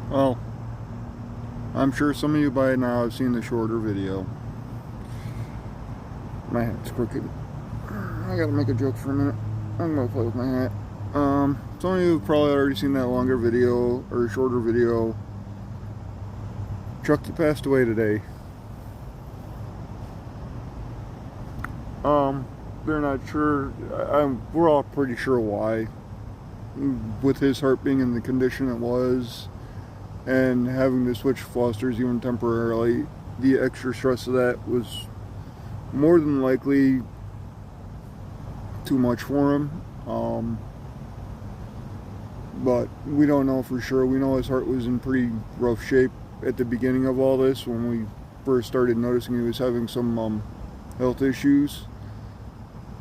Well, I'm sure some of you by now have seen the shorter video. My hat's crooked. I gotta make a joke for a minute. I'm gonna play with my hat. Some of you have probably already seen that longer video, or shorter video. Chucky passed away today. They're not sure. We're all pretty sure why. With his heart being in the condition it was, and having to switch Fosters even temporarily, the extra stress of that was more than likely too much for him. But we don't know for sure. We know his heart was in pretty rough shape at the beginning of all this when we first started noticing he was having some health issues,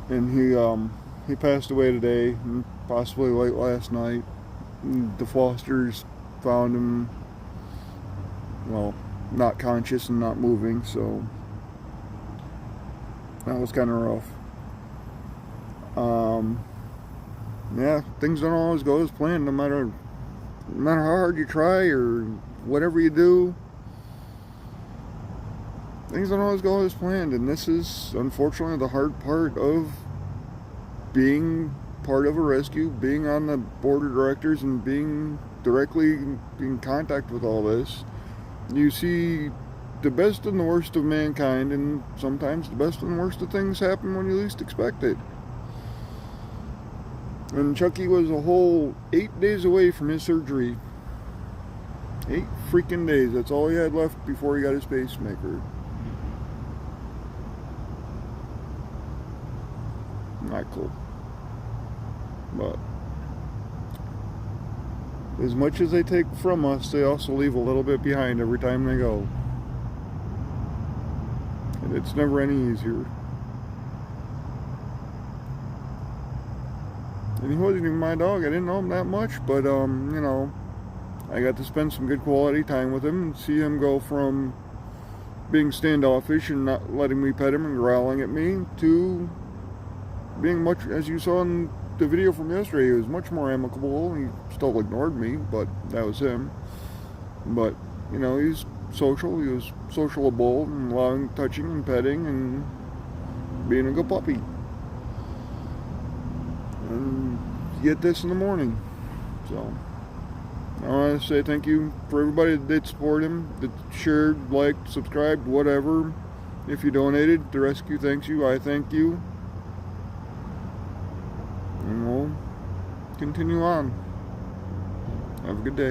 and he passed away today, possibly late last night. The Fosters found him, well, not conscious and not moving, so that was kind of rough. Yeah, things don't always go as planned, no matter how hard you try or whatever you do. Things don't always go as planned, and this is unfortunately the hard part of being part of a rescue, being on the board of directors and being directly in contact with all this. You see the best and the worst of mankind, and sometimes the best and the worst of things happen when you least expect it. And Chucky was a whole 8 days away from his surgery. 8 freaking days. That's all he had left before he got his pacemaker. Not cool. But as much as they take from us, they also leave a little bit behind every time they go. And it's never any easier. And he wasn't even my dog. I didn't know him that much, but you know, I got to spend some good quality time with him and see him go from being standoffish and not letting me pet him and growling at me to being much, as you saw in the video from yesterday, he was much more amicable. He still ignored me, but that was him. But, you know, he's social. He was sociable and allowing touching and petting and being a good puppy. And you get this in the morning. So I want to say thank you for everybody that did support him, that shared, liked, subscribed, whatever. If you donated, the rescue thanks you. I thank you. And we'll continue on. Have a good day.